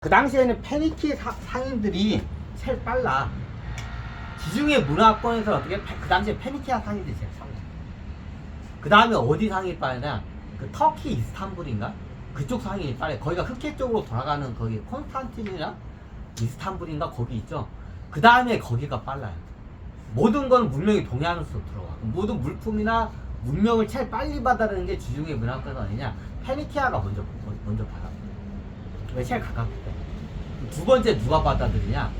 그 당시에는 페니키 상인들이 제일 빨라. 지중해 문화권에서 어떻게 그 당시에 페니키아 상인들이 제일 빨라. 그 다음에 어디 상인이 빠르냐? 그 터키 이스탄불인가? 그쪽 상인이 빠르. 거기가 흑해 쪽으로 돌아가는 거기 콘스탄티누나 이스탄불인가 거기 있죠. 그 다음에 거기가 빨라요. 모든 건 문명이 동해안으로 들어와. 모든 물품이나 문명을 제일 빨리 받아들이는 게 지중해 문화권 아니냐? 페니키아가 먼저 받아. 왜 제일 가깝기 때문에. 두 번째 누가 받아들이냐?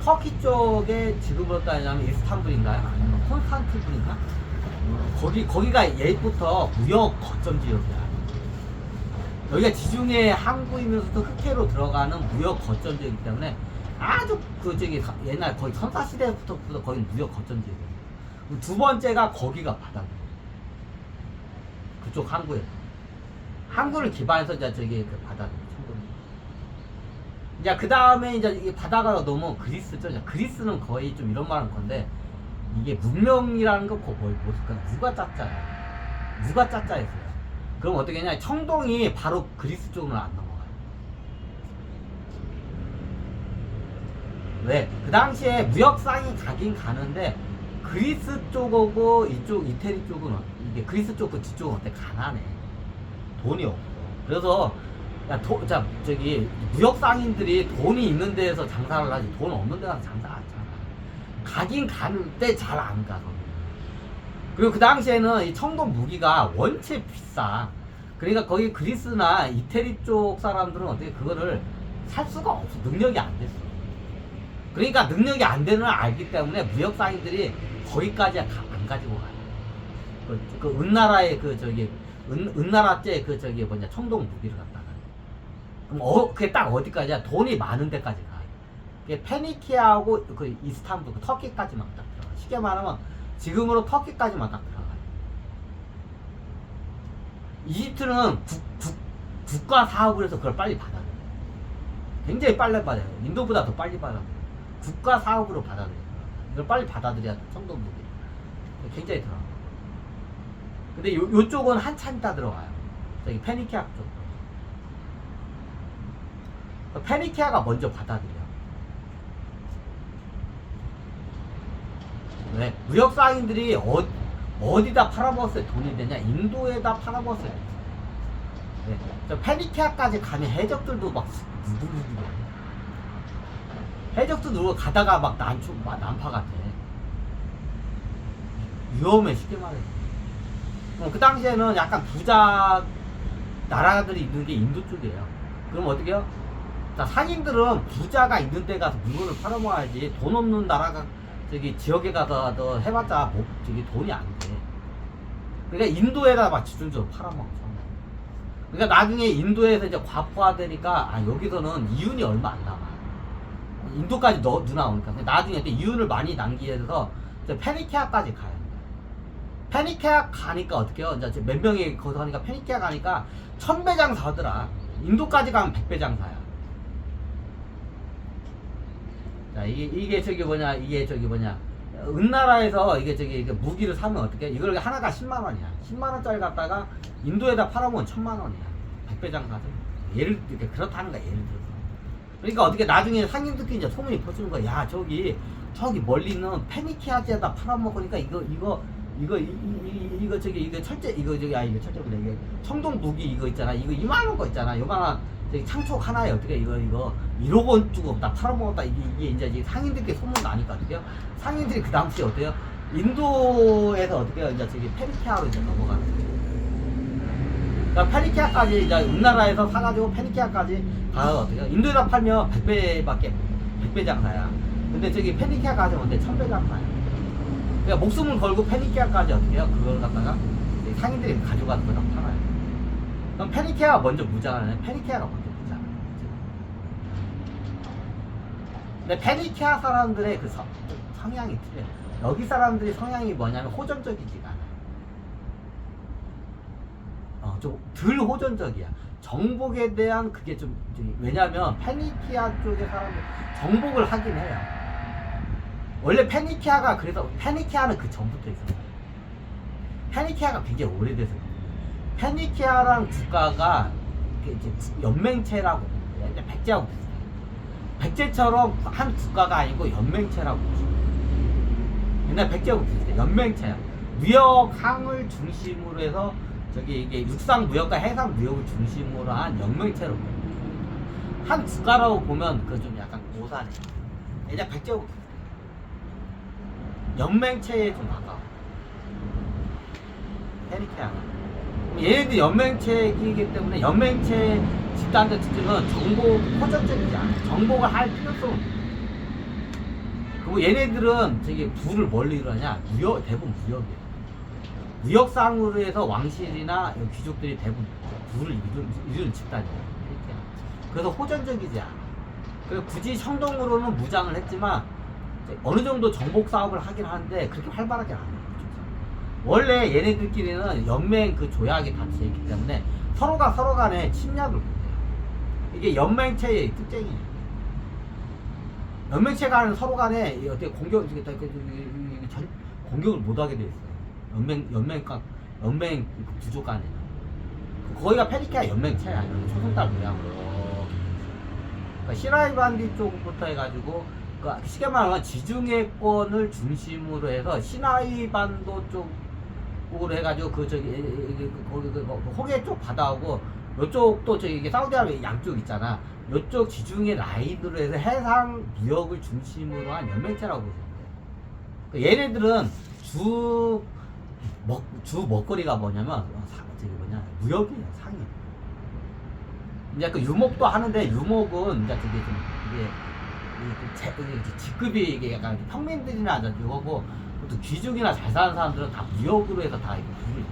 터키 쪽에 지금으로 따지자면 이스탄불인가요? 아니면 콘스탄티불인가? 거기가 예부터 무역 거점 지역이야. 여기가 지중해 항구이면서도 흑해로 들어가는 무역 거점 지역이기 때문에 아주 옛날 거의 선사시대부터 거기 무역 거점 지역이야. 두 번째가 거기가 바다야. 그쪽 항구에. 항구를 기반해서 이제 그 바다를. 이제 그 다음에 이제 이 바다가 너무 그리스죠. 이제 그리스는 거의 좀 이런 말은 건데 이게 문명이라는 거 뭘까? 누가 짜짜야? 누가 짜짜했어요? 그럼 어떻게 했냐? 청동이 바로 그리스 쪽으로 안 넘어가요. 왜? 그 당시에 무역상이 가긴 가는데 그리스 쪽하고 이쪽 이태리 쪽은 이게 그리스 쪽 그 뒤쪽은 어때? 가난해. 돈이 없어. 그래서 무역 상인들이 돈이 있는 데에서 장사를 하지 돈 없는 데 가서 장사 안 하잖아. 가긴 가는데 잘 안 가. 그리고 그 당시에는 이 청동 무기가 원체 비싸. 그러니까 거기 그리스나 이태리 쪽 사람들은 어떻게 그거를 살 수가 없어. 능력이 안 됐어. 그러니까 능력이 안 되는 걸 알기 때문에 무역 상인들이 거기까지 안 가지고 가요. 은나라의 은나라제 청동 무기를 갖다가. 그럼 그게 딱 어디까지야? 돈이 많은 데까지 가. 그게 페니키아하고 그 이스탄불, 그 터키까지만 딱 들어가. 쉽게 말하면 지금으로 터키까지만 딱 들어가. 이집트는 국가 사업을 해서 그걸 빨리 받아들여. 굉장히 빨리 받아요. 인도보다 더 빨리 받아들여. 국가 사업으로 받아들여. 이걸 빨리 받아들여야 돼. 청동 무기. 굉장히 들어가. 근데 요쪽은 한참 있다 들어가요. 저기 페니키아 쪽. 페니키아가 먼저 받아들여. 왜? 무역상인들이 어디다 팔아먹었을 때 돈이 되냐? 인도에다 팔아먹었을 때. 네. 저 페니키아까지 가면 해적들도 막 누구누구. 해적도 누구 가다가 막 난파가 돼. 위험해, 쉽게 말해서. 그 당시에는 약간 부자 나라들이 있는 게 인도 쪽이에요. 그럼 어떻게 해요? 자, 상인들은 부자가 있는 데 가서 물건을 팔아먹어야지. 돈 없는 나라가 지역에 가서 너 해봤자 돈이 안 돼. 그러니까 인도에다 막 집중적으로 팔아먹어. 그러니까 나중에 인도에서 이제 과포화되니까 여기서는 이윤이 얼마 안 남아. 인도까지 나오니까 나중에 이윤을 많이 남기게 돼서 페니키아까지 가요. 페니키아 가니까 어떻게 해요? 이제 몇 명이 거기서 가니까 페니키아 가니까 1000배 장사 하더라. 인도까지 가면 100배 장사야. 자, 이게 은나라에서 이게 무기를 사면 어떻게 해? 이걸 하나가 10만원이야. 10만원짜리 갖다가 인도에다 팔아보면 1000만원이야. 100배 장사죠. 그렇다는 거야, 예를 들어서. 그러니까 어떻게 나중에 상인들끼리 이제 소문이 퍼지는 거야. 야, 저기 멀리 있는 페니키아지에다 팔아먹으니까 이거 청동 무기 이거 있잖아. 이거 이만한 거 있잖아. 요만한 창촉 하나에 어떻게 이거 1억 원 주고 다 팔아먹었다. 이게 이제 상인들끼리 소문 나니까 어떻게요? 상인들이 그 당시에 어때요? 인도에서 어떻게요? 이제 페니키아로 이제 넘어가는 거예요. 그러니까 페니키아까지 이제 우리나라에서 사가지고 페니키아까지 가서 어떻게요? 인도에다 팔면 100배 장사야. 근데 페니키아 가서 근데 1000배 장사야. 그러니까 목숨을 걸고 페니키아까지 어떻게 해요? 그걸 갖다가 상인들이 가져가서 그냥 팔아요. 그럼 페니키아가 먼저 무장하네. 페니키아가 먼저 무장. 근데 페니키아 사람들의 그 성향이 틀려요. 여기 사람들이 성향이 뭐냐면 호전적이지가 않아요. 좀 덜 호전적이야. 정복에 대한 그게 왜냐면 페니키아 쪽의 사람들 정복을 하긴 해요. 원래 페니키아는 그 전부터 있어요. 페니키아가 굉장히 오래돼서. 페니키아랑 국가가 이제 연맹체라고 백제하고 비슷해요. 백제처럼 한 국가가 아니고 연맹체라고. 옛날 백제하고 비슷해. 연맹체야. 무역항을 중심으로 해서 저기 이게 육상 무역과 해상 무역을 중심으로 한 연맹체로 한 국가라고 보면 그 좀 약간 오산해. 옛날 백제하고 비슷해. 연맹체에 좀 가까워. 페니키아가. 얘네들 연맹체이기 때문에 연맹체 집단들 특징은 정보 호전적이지 않아. 정보가 할 필요성 없어. 그리고 얘네들은 저기 부를 뭘로 이루냐? 무역, 대부분 무역이에요. 무역상으로 해서 왕실이나 귀족들이 대부분 부를 이루는 집단이에요. 그래서 호전적이지 않아. 그래서 굳이 청동으로는 무장을 했지만 어느 정도 정복 사업을 하긴 하는데 그렇게 활발하게 안 해요. 원래 얘네들끼리는 연맹 그 조약이 다 되어 있기 때문에 서로가 서로 간에 침략을 못해요. 이게 연맹체의 특징이에요. 연맹체 간은 서로 간에 어떻게 공격을 못하게 돼 있어요. 연맹 구조 간에는. 거기가 페니키아 연맹체야. 초승달 모양으로. 그러니까 시나이반디 쪽부터 해가지고 그러니까 쉽게 말하면 지중해권을 중심으로 해서 시나이반도 쪽으로 해가지고 그 저기 거기 호계 쪽 바다하고 요쪽도 저기 사우디아라비아 양쪽 있잖아. 요쪽 지중해 라인으로 해서 해상 무역을 중심으로 한 연맹체라고 보시면 돼요. 그러니까 얘네들은 주 먹거리가 뭐냐면 저기 무역이에요. 상이에요. 이제 그 유목도 하는데 유목은 이제 되게 좀 이게 직급이 이게 약간 평민들이나 이거고 또 귀족이나 잘 사는 사람들은 다 무역으로 해서 다 이거 부를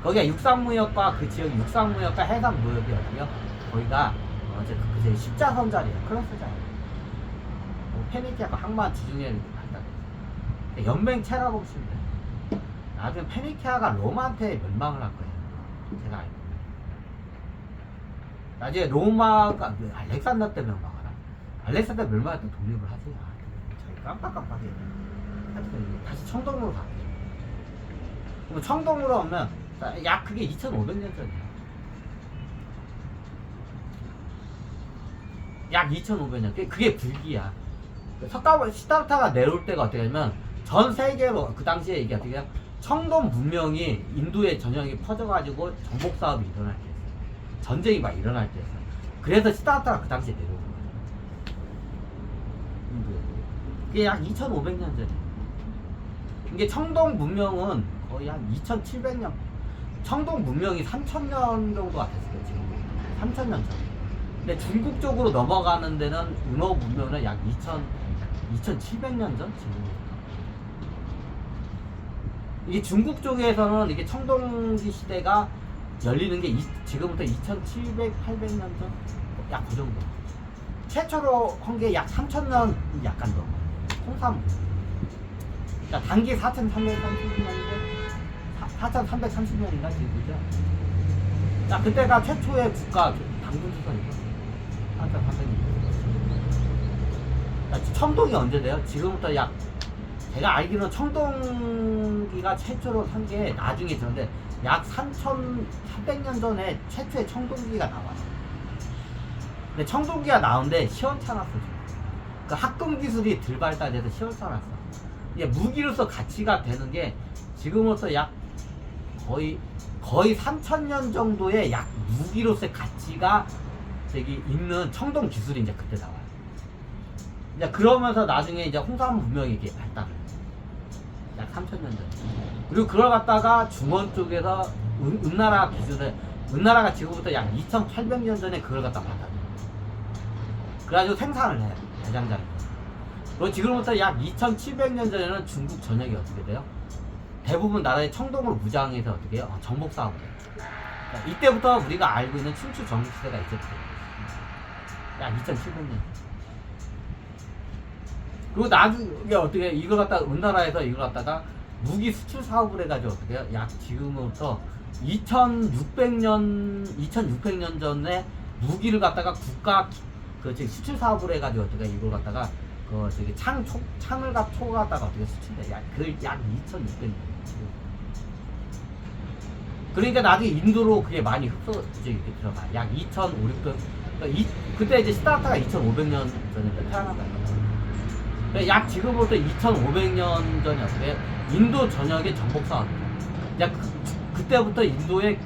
거기가 육상무역과 그 지역 육상무역과 해상무역이었고요. 거기가 이제 십자선 자리예요. 클래스 자리예요. 페니키아가 항만 지중해를 갔다 그랬어요. 연맹체라고 보시면 돼요. 나중에 페니키아가 로마한테 멸망을 할 거예요. 제가 알고. 나중에 로마가 알렉산더 때 멸망하라. 알렉산더 멸망할 때 독립을 하지. 저희 깜빡깜빡해. 하여튼 다시 청동으로 가요. 그럼 청동으로 오면 약 그게 2500년 전이야. 약 2500년. 그게 불기야. 시다르타가 내려올 때가 어떻게 하냐면 전 세계로 그 당시에 이게 어떻게 해요? 청동 문명이 인도의 전역이 퍼져가지고 정복 사업이 일어날 때 있어요. 전쟁이 막 일어날 때 있어요. 그래서 시다르타가 그 당시에 내려오는 거예요. 인도에. 그게 약 2500년 전이에요. 이게 청동 문명은 거의 한 2700년. 청동 문명이 3000년 정도가 됐어요. 지금 3000년 전. 근데 중국 쪽으로 넘어가는 데는 은어 문명은 약 2700년 전 지금부터. 이게 중국 쪽에서는 이게 청동기 시대가 열리는 게 지금부터 2700, 800년 전? 약 그 정도. 최초로 한 게 약 3000년 약간 더. 홍삼. 그러니까 단기 4330년인데 4330년인가 지금 그죠? 자, 그때가 최초의 국가 당군 수선이고 4300년. 청동이 언제 돼요? 지금부터 약 제가 알기로는 청동기가 최초로 산 게 나중에 되는데 약 3300년 전에 최초의 청동기가 나와요. 근데 청동기가 나오는데 시원찮았어. 그 합금 기술이 덜 발달돼서 시원찮았어. 이게 무기로서 가치가 되는 게 지금으로서 약 거의 3000년 정도의 약 무기로서의 가치가 저기 있는 청동 기술이 이제 그때 나와요. 이제 그러면서 나중에 이제 홍삼 문명이 이게 발달을 해요. 약 3000년 전. 그리고 그걸 갖다가 중원 쪽에서 은나라 기술을 은나라가 지금부터 약 2800년 전에 그걸 갖다 받아요. 그래가지고 생산을 해요. 대장장이. 그리고 지금부터 약 2700년 전에는 중국 전역이 어떻게 돼요? 대부분 나라의 청동으로 무장해서 어떻게 해요? 정복 사업을 해요. 그러니까 이때부터 우리가 알고 있는 춘추 전국 시대가 이제 약 2700년. 그리고 나중에 어떻게 이걸 갖다가 은나라에서 이걸 갖다가 무기 수출 사업을 해가지고 어떻게 해요? 약 지금부터 2600년 전에 무기를 갖다가 국가 그 수출 사업을 해가지고 어떻게 이걸 갖다가 그 저기 창을 갖다가 어떻게 수출해? 약 2600년 지금. 그러니까 나중에 인도로 그게 많이 흡수되게 이렇게 들어가. 약 2,500년. 그러니까 그때 이제 시다르타가 2,500년 전에 태어났다. 그러니까 약 지금부터 2,500년 전이 어떻게 인도 전역의 정복사업입니다. 약 그때부터 인도의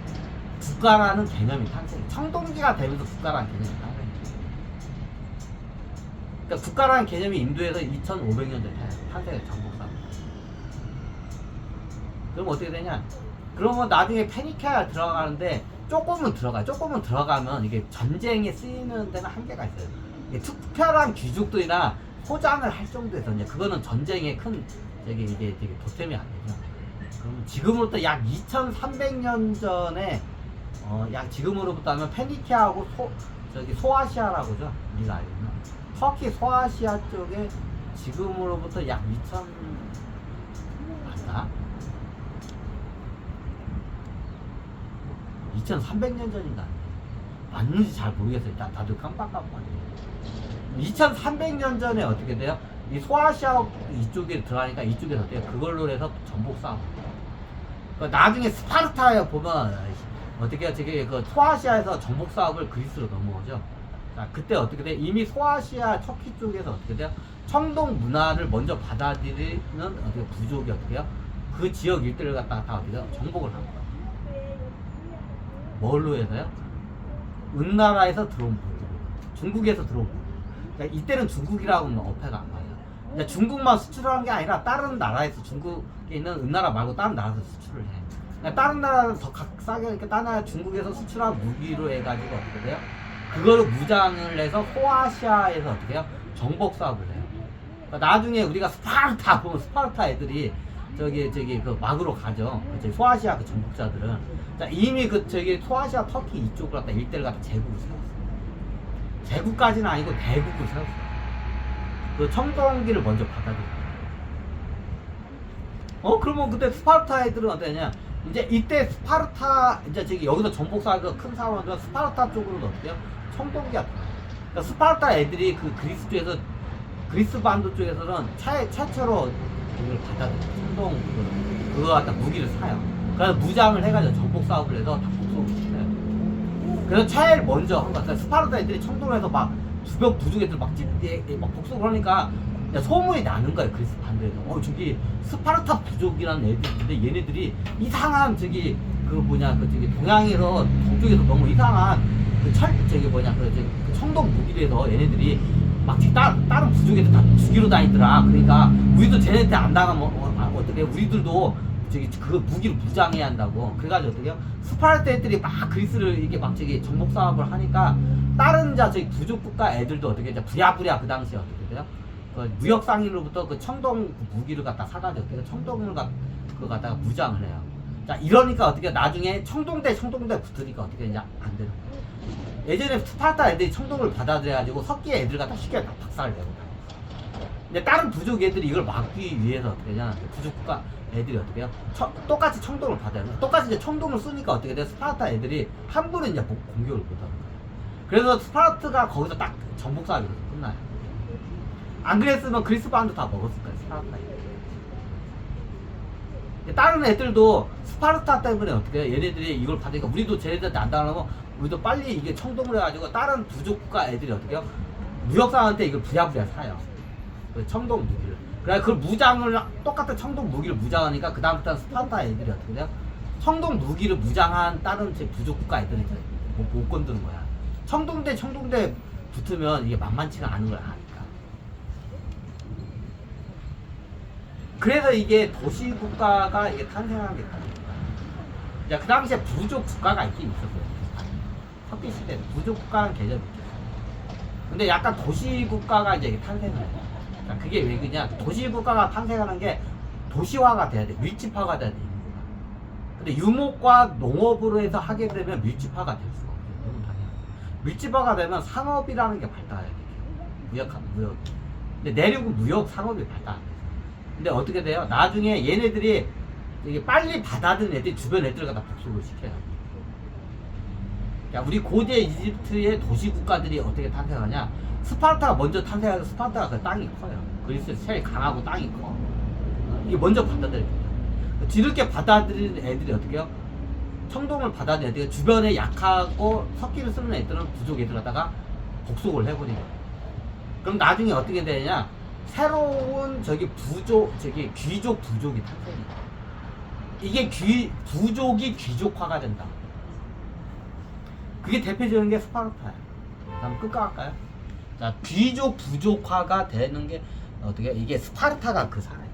국가라는 개념이 탄생. 청동기가 되면서 국가라는 개념이 탄생. 그러니까 국가라는 개념이 인도에서 2,500년 전에 탄생의 정복사업. 그럼 어떻게 되냐? 그러면 나중에 페니키아 들어가는데 조금은 들어가. 조금은 들어가면 이게 전쟁에 쓰이는 데는 한계가 있어요. 이게 특별한 귀족들이나 포장을 할 정도에서 이제 그거는 전쟁의 큰 이게 되게 도템이 아니죠. 그럼 지금으로부터 약 2,300년 전에 약 지금으로부터 하면 페니키아하고 소아시아라고죠. 우리가 알고 있는 터키 소아시아 쪽에 지금으로부터 약 2,000 맞나? 2,300년 전인가 맞는지 잘 모르겠어요. 다들 깜빡깜빡해요. 2,300년 전에 어떻게 돼요? 이 소아시아 이쪽에 들어가니까 이쪽에서 어때요? 그걸로 해서 전복 싸움. 그러니까 나중에 스파르타에 보면 어떻게 해요? 저게 그 소아시아에서 전복 사업을 그리스로 넘어오죠. 자, 그때 어떻게 돼? 이미 소아시아 터키 쪽에서 어떻게 돼요? 청동 문화를 먼저 받아들이는 어떻게 부족이 어떻게 해요? 그 지역 일대를 갖다가 다 어떻게 해요? 정복을 합니다. 뭘로 해서요? 은나라에서 들어온 분, 중국에서 들어온 분. 그러니까 이때는 중국이라고 하면 어폐가 안 맞아요. 그러니까 중국만 수출하는 게 아니라 다른 나라에서 중국에 있는 은나라 말고 다른 나라에서 수출을 해. 그러니까 다른 나라는 더 싸게 그러니까 다른 나라 중국에서 수출한 무기로 해가지고 어떻게 돼요? 그거를 무장을 해서 소아시아에서 어떻게 해요? 정복 사업을 해요. 그러니까 나중에 우리가 스파르타 보면 스파르타 애들이 저기 그 막으로 가죠. 소아시아 그 정복자들은 자, 이미 소아시아 터키 이쪽을 갖다 일대를 갖다 제국을 세웠어요. 제국까지는 아니고 대국을 세웠어요. 그 청동기를 먼저 받아들여요. 그러면 그때 스파르타 애들은 어떠냐? 이제 이때 스파르타 이제 여기서 정복사가 큰 사원은 스파르타 쪽으로는 어때요? 청동기가 들어요. 그러니까 스파르타 애들이 그 그리스 쪽에서 그리스 반도 쪽에서는 최초로 이걸 받아들여요. 청동 그거 갖다 무기를 사요. 그래서 무장을 해가지고 정복 사업을 해서 다 복속을 시켜요. 그래서 제일 먼저 한 거 같아요. 스파르타 애들이 청동을 해서 막 주변 부족 애들 막 복속을 하니까 소문이 나는 거예요. 그리스 반도에서. 저기 스파르타 부족이라는 애들인데 얘네들이 이상한 동양에서 동쪽에서 너무 이상한 그 청동 무기를 해서 얘네들이 막 다른 부족 애들 다 죽이러 다니더라. 그러니까 우리도 쟤네한테 안 당하면 어떻게 우리들도 그 무기를 무장해야 한다고. 그래가지고 어떻게 해요? 스파르타 애들이 막 그리스를 이게 막 정복 사업을 하니까 다른 부족 국가 애들도 어떻게 이제 부랴부랴 그 당시에 어떻게 돼요? 무역 상인으로부터 그 청동 무기를 갖다 사가지고 청동을 갖다가 무장을 해요. 자, 이러니까 어떻게 나중에 청동대 붙으니까 어떻게 이제 안 되는 거예요. 예전에 스파르타 애들이 청동을 받아들여가지고 석기 애들 갖다 쉽게 다 박살을 내고. 근데 다른 부족 애들이 이걸 막기 위해서 어떻게 하냐? 부족 국가 애들이 어떻게 해요? 똑같이 청동을 받아요. 똑같이 이제 청동을 쓰니까 어떻게 돼요? 스파르타 애들이 함부로 이제 공격을 못 하는 거예요. 그래서 스파르타가 거기서 딱 정복 사업이 끝나요. 안 그랬으면 그리스 반도 다 먹었을 거예요. 스파르타 애들. 다른 애들도 스파르타 때문에 어떻게 해요? 얘네들이 이걸 받으니까 우리도 쟤네들한테 안 당하면 우리도 빨리 이게 청동을 해가지고 다른 부족 국가 애들이 어떻게 해요? 무역사한테 이걸 부랴부랴 사요. 그 청동 무기를. 그래 그 무장을 똑같은 청동 무기를 무장하니까 그 다음부터 스파르타 애들이 어떻게 돼요? 청동 무기를 무장한 다른 부족 국가 애들이 이제 못 건드는 거야. 청동대 붙으면 이게 만만치가 않은 걸 아니까. 그래서 이게 도시 국가가 이게 탄생한 게 아닙니다. 그 당시에 부족 국가가 있긴 있었어요. 석기 시대 부족 국가라는 개념이 있었어요. 근데 약간 도시 국가가 이제 탄생을 해요. 그게 왜 그러냐? 도시 국가가 탄생하는 게 도시화가 돼야 돼. 밀집화가 돼야 돼. 근데 유목과 농업으로 해서 하게 되면 밀집화가 될 수가 없어요. 너무 당연히. 밀집화가 되면 상업이라는 게 발달해야 돼요. 무역. 근데 내륙은 무역 상업이 발달 안 돼요. 근데 어떻게 돼요? 나중에 얘네들이 이게 빨리 받아들인 애들이 주변 애들을 갖다 복속을 시켜요. 야, 우리 고대 이집트의 도시 국가들이 어떻게 탄생하냐? 스파르타가 먼저 탄생해서 스파르타가 그 땅이 커요. 그리스에서 제일 강하고 땅이 커. 이게 먼저 받아들여요. 뒤늦게 받아들이는 애들이 어떻게 해요? 청동을 받아들여 주변에 약하고 석기를 쓰는 애들은 부족 애들하다가 복속을 해버리고, 그럼 나중에 어떻게 되냐, 새로운 귀족 부족이 탄생해. 이게 부족이 귀족화가 된다. 그게 대표적인 게 스파르타야. 다음 끝까 갈까요? 자, 귀족 부족화가 되는 게 어떻게, 이게 스파르타가 그 사례.